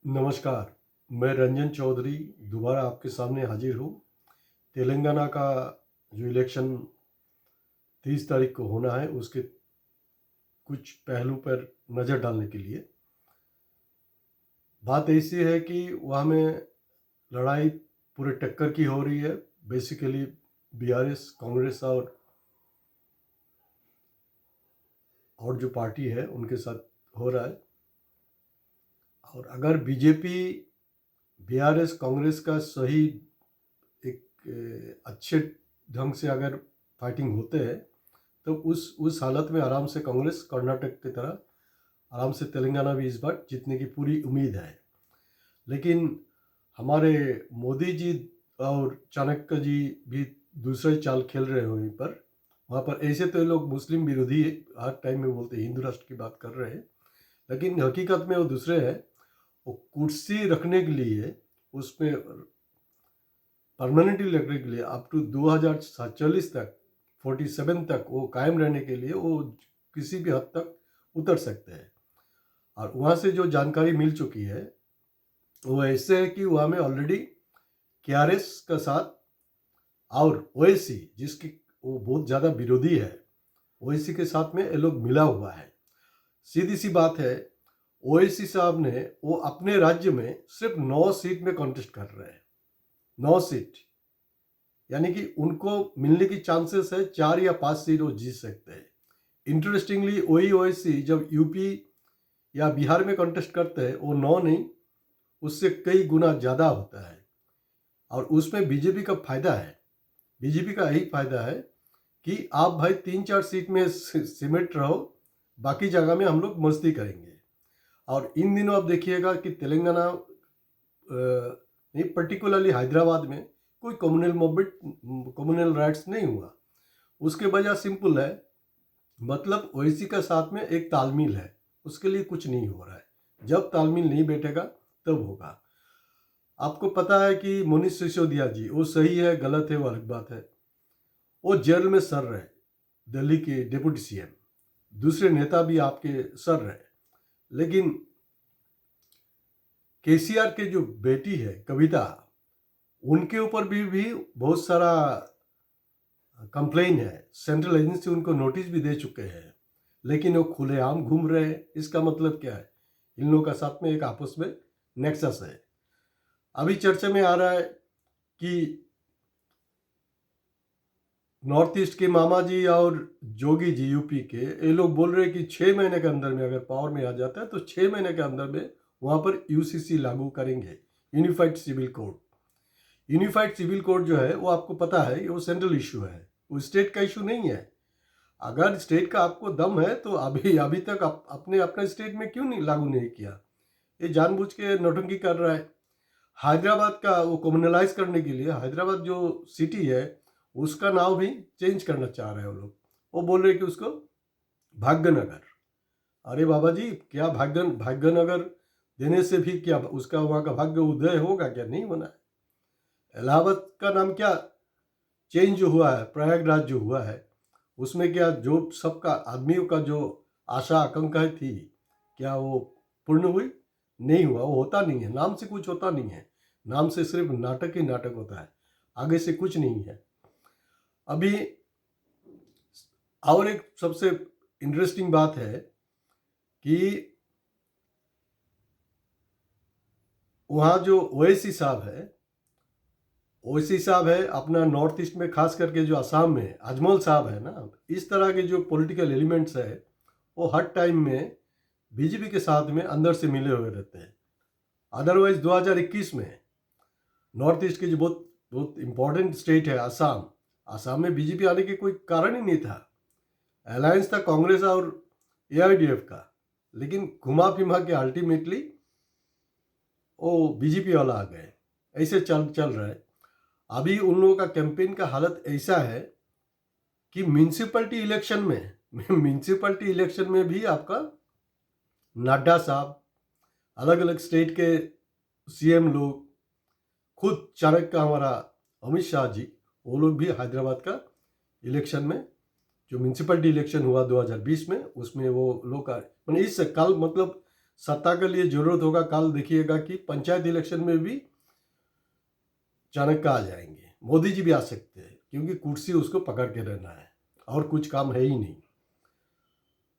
नमस्कार, मैं रंजन चौधरी दोबारा आपके सामने हाजिर हूँ। तेलंगाना का जो इलेक्शन 30 तारीख को होना है, उसके कुछ पहलू पर नज़र डालने के लिए। बात ऐसी है कि वहाँ में लड़ाई पूरे टक्कर की हो रही है। बेसिकली बीआरएस, कांग्रेस और जो पार्टी है उनके साथ हो रहा है। और अगर बीजेपी, बीआरएस, कांग्रेस का सही एक अच्छे ढंग से अगर फाइटिंग होते हैं तो उस हालत में आराम से कांग्रेस कर्नाटक की तरह आराम से तेलंगाना भी इस बार जीतने की पूरी उम्मीद है। लेकिन हमारे मोदी जी और चाणक्य जी भी दूसरे चाल खेल रहे हैं वहाँ पर ऐसे तो ये लोग मुस्लिम विरोधी हर टाइम में बोलते हैं, हिंदू राष्ट्र की बात कर रहे हैं, लेकिन हकीकत में वो दूसरे हैं। वो कुर्सी रखने के लिए, उसमें परमानेंटली लगने के लिए अप टू 2047 तक, 47 तक वो कायम रहने के लिए वो किसी भी हद तक उतर सकते हैं। और वहाँ से जो जानकारी मिल चुकी है वो ऐसे है कि वहाँ में ऑलरेडी केआरएस का साथ और ओएसी, जिसकी वो बहुत ज़्यादा विरोधी है, ओएसी के साथ में ये लोग मिला हुआ है। सीधी सी बात है, ओएसी साहब ने वो अपने राज्य में सिर्फ 9 सीट में कॉन्टेस्ट कर रहे हैं। 9 सीट, यानी कि उनको मिलने की चांसेस है 4 या 5 सीट वो जीत सकते हैं। इंटरेस्टिंगली वही ओएसी जब यूपी या बिहार में कॉन्टेस्ट करते हैं, वो 9 नहीं, उससे कई गुना ज़्यादा होता है। और उसमें बीजेपी का फायदा है, बीजेपी का यही फायदा है कि आप भाई 3-4 सीट में सिमट रहो, बाकी जगह में हम लोग मस्ती करेंगे। और इन दिनों आप देखिएगा कि तेलंगाना नहीं, पर्टिकुलरली हैदराबाद में कोई कम्युनल राइट्स नहीं हुआ। उसके वजह सिंपल है, मतलब ओवैसी का साथ में एक तालमेल है, उसके लिए कुछ नहीं हो रहा है। जब तालमेल नहीं बैठेगा तब होगा। आपको पता है कि मनीष सिसोदिया जी, वो सही है गलत है वो अलग बात है, वो जेल में सर रहे, दिल्ली के डिप्टी सीएम, दूसरे नेता भी आपके सर रहे, लेकिन केसीआर के जो बेटी है कविता, उनके ऊपर भी बहुत सारा कंप्लेन है। सेंट्रल एजेंसी उनको नोटिस भी दे चुके हैं, लेकिन वो खुलेआम घूम रहे हैं। इसका मतलब क्या है? इन लोगों का साथ में एक आपस में नेक्सस है। अभी चर्चा में आ रहा है कि नॉर्थ ईस्ट के मामा जी और जोगी जी यूपी के, ये लोग बोल रहे हैं कि 6 महीने के अंदर में अगर पावर में आ जाता है तो 6 महीने के अंदर में वहाँ पर यूसीसी लागू करेंगे, unified civil code. Unified civil code जो है वो आपको पता है वो सेंट्रल इशू है, वो स्टेट का इशू नहीं है। अगर स्टेट का आपको दम है तो अभी तक अपने अपने स्टेट में क्यों नहीं लागू नहीं किया? ये जानबूझ के नौटंकी कर रहा है। हैदराबाद का वो कम्युनलाइज करने के लिए हैदराबाद जो सिटी है उसका नाम भी चेंज करना चाह रहे हैं वो लोग। वो बोल रहे हैं कि उसको भाग्यनगर। अरे बाबा जी, क्या भाग्यनगर देने से भी क्या उसका वहाँ का भाग्य उदय होगा? क्या नहीं होना है? इलाहाबाद का नाम क्या चेंज जो हुआ है, प्रयागराज जो हुआ है, उसमें क्या जो सबका आदमियों का जो आशा आकांक्षाएं थी, क्या वो पूर्ण हुई? नहीं हुआ। वो होता नहीं है, नाम से कुछ होता नहीं है, नाम से सिर्फ नाटक ही नाटक होता है, आगे से कुछ नहीं है। अभी और एक सबसे इंटरेस्टिंग बात है कि वहाँ जो ओवैसी साहब है, ओवैसी साहब है अपना नॉर्थ ईस्ट में, खास करके जो असम में अजमल साहब है ना, इस तरह के जो पॉलिटिकल एलिमेंट्स है वो हर टाइम में बीजेपी के साथ में अंदर से मिले हुए रहते हैं। अदरवाइज 2021 में नॉर्थ ईस्ट की जो बहुत बहुत इंपॉर्टेंट स्टेट है असम, असम में बीजेपी आने के कोई कारण ही नहीं था। अलायंस था कांग्रेस और एआईडीएफ का, लेकिन घुमा फिमा के अल्टीमेटली वो बीजेपी वाला आ गए। ऐसे चल चल रहा है। अभी उन लोगों का कैंपेन का हालत ऐसा है कि म्यूनसिपलिटी इलेक्शन में म्यूनसिपलिटी इलेक्शन में भी आपका नड्डा साहब, अलग अलग स्टेट के सीएम लोग, खुद चाणक्य हमारा अमित शाह जी, वो लोग भी हैदराबाद का इलेक्शन में, जो म्यूनसिपलिटी इलेक्शन हुआ 2020 में, उसमें वो लोग का मैंने इस कल मतलब सत्ता के लिए जरूरत होगा, कल देखिएगा कि पंचायत इलेक्शन में भी चाणक्य आ जाएंगे, मोदी जी भी आ सकते हैं, क्योंकि कुर्सी उसको पकड़ के रहना है और कुछ काम है ही नहीं।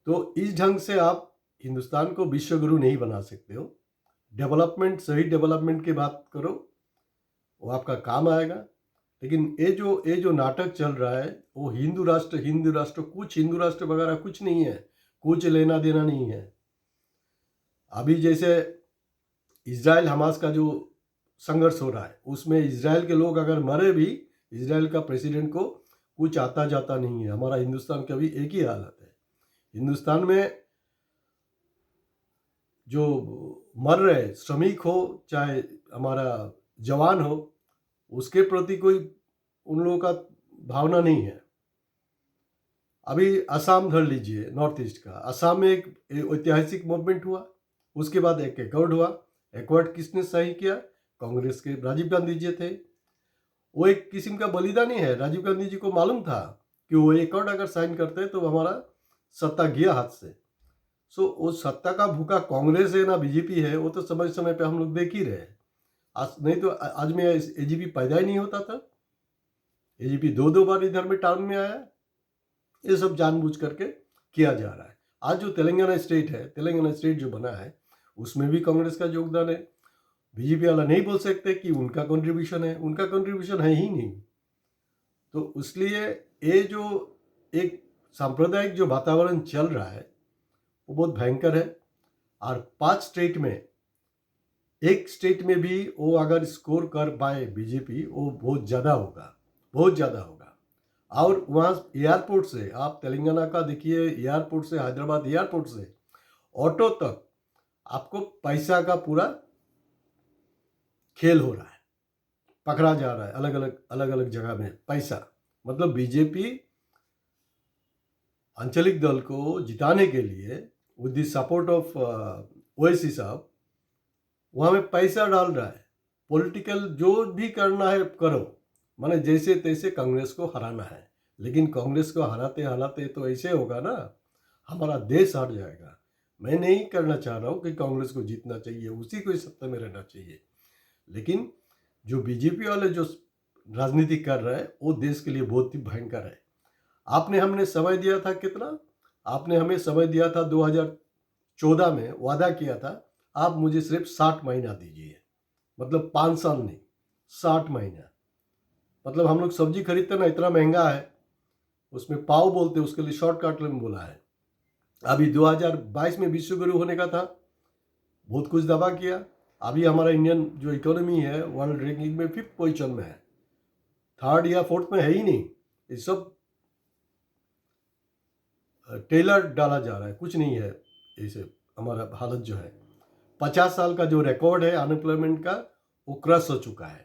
तो इस ढंग से आप हिंदुस्तान को विश्व गुरु नहीं बना सकते हो। डेवलपमेंट, सही डेवलपमेंट की बात करो, वो आपका काम आएगा। लेकिन ये जो नाटक चल रहा है वो हिंदू राष्ट्र, कुछ हिंदू राष्ट्र वगैरह कुछ नहीं है, कुछ लेना देना नहीं है। अभी जैसे इजराइल हमास का जो संघर्ष हो रहा है, उसमें इजराइल के लोग अगर मरे भी, इजराइल का प्रेसिडेंट को कुछ आता जाता नहीं है। हमारा हिंदुस्तान का भी एक ही हालत है। हिंदुस्तान में जो मर रहे श्रमिक हो चाहे हमारा जवान हो, उसके प्रति कोई उन लोगों का भावना नहीं है। अभी असम धर लीजिए, नॉर्थ ईस्ट का असम में एक ऐतिहासिक मूवमेंट हुआ, उसके बाद एक एकॉर्ड हुआ। एकॉर्ड किसने सही किया? कांग्रेस के राजीव गांधी जी थे। वो एक किस्म का बलिदानी है। राजीव गांधी जी को मालूम था कि वो एकॉर्ड अगर साइन करते तो हमारा सत्ता गया हाथ से। सो वो सत्ता का भूखा कांग्रेस है ना बीजेपी है, वो तो समय समय पे हम लोग देख ही रहे। आज नहीं तो आज में एजीपी पैदा ही नहीं होता था। एजीपी दो बार इधर में टर्म में आया। ये सब जानबूझ करके किया जा रहा है। आज जो तेलंगाना स्टेट जो बना है, उसमें भी कांग्रेस का योगदान है। बीजेपी वाला नहीं बोल सकते कि उनका कंट्रीब्यूशन है, उनका कंट्रीब्यूशन है ही नहीं। तो इसलिए ये जो एक सांप्रदायिक जो वातावरण चल रहा है वो बहुत भयंकर है। और 5 स्टेट में एक स्टेट में भी वो अगर स्कोर कर पाए बीजेपी, वो बहुत ज़्यादा होगा। और वहाँ एयरपोर्ट से, आप तेलंगाना का देखिए, एयरपोर्ट से, हैदराबाद एयरपोर्ट से ऑटो तक आपको पैसा का पूरा खेल हो रहा है, पकड़ा जा रहा है अलग अलग जगह में पैसा। मतलब बीजेपी आंचलिक दल को जिताने के लिए with the support of Owaisi साहब वहाँ में पैसा डाल रहा है। पॉलिटिकल जो भी करना है करो, माने जैसे तैसे कांग्रेस को हराना है। लेकिन कांग्रेस को हराते तो ऐसे होगा ना, हमारा देश हार जाएगा। मैं नहीं करना चाह रहा हूँ कि कांग्रेस को जीतना चाहिए, उसी को सत्ता में रहना चाहिए। लेकिन जो बीजेपी वाले जो राजनीति कर रहे हैं वो देश के लिए बहुत ही भयंकर है। हमने समय दिया था कितना? आपने हमें समय दिया था 2014 में, वादा किया था आप मुझे सिर्फ 60 महीना दीजिए, मतलब 5 साल नहीं, 60 महीना। मतलब हम लोग सब्जी खरीदते ना, इतना महंगा है, उसमें पाव बोलते, उसके लिए शॉर्टकट में बोला है। अभी 2022 में विश्व गुरु होने का था, बहुत कुछ दावा किया। अभी हमारा इंडियन जो इकोनॉमी है वर्ल्ड रैंकिंग में 5th पोजीशन में है, 3rd या 4th में है ही नहीं। ये सब टेलर डाला जा रहा है, कुछ नहीं है। ऐसे हमारा हालत जो है, 50 साल का जो रिकॉर्ड है अनएम्प्लॉयमेंट का, वो क्रश हो चुका है।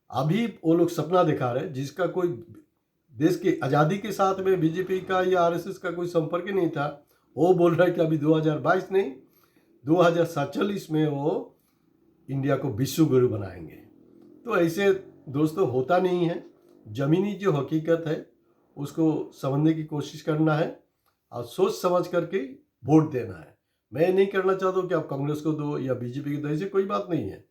अभी वो लोग सपना दिखा रहे जिसका कोई देश की आज़ादी के साथ में बीजेपी का या आरएसएस का कोई संपर्क ही नहीं था। वो बोल रहा है कि अभी 2022 नहीं, 2047 में वो इंडिया को विश्व गुरु बनाएंगे। तो ऐसे दोस्तों होता नहीं है। जमीनी जो हकीकत है उसको समझने की कोशिश करना है और सोच समझ करके वोट देना है। मैं नहीं करना चाहता हूँ कि आप कांग्रेस को दो या बीजेपी को दो, ऐसे कोई बात नहीं है।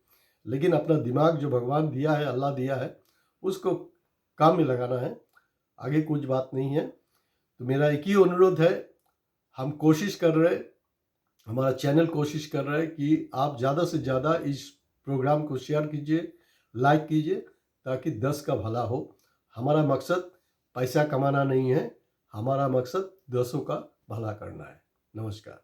लेकिन अपना दिमाग जो भगवान दिया है, अल्लाह दिया है, उसको काम में लगाना है, आगे कुछ बात नहीं है। तो मेरा एक ही अनुरोध है, हम कोशिश कर रहे, हमारा चैनल कोशिश कर रहा है कि आप ज़्यादा से ज़्यादा इस प्रोग्राम को शेयर कीजिए, लाइक कीजिए, ताकि 10 का भला हो। हमारा मकसद पैसा कमाना नहीं है, हमारा मकसद 10 का भला करना है। नमस्कार।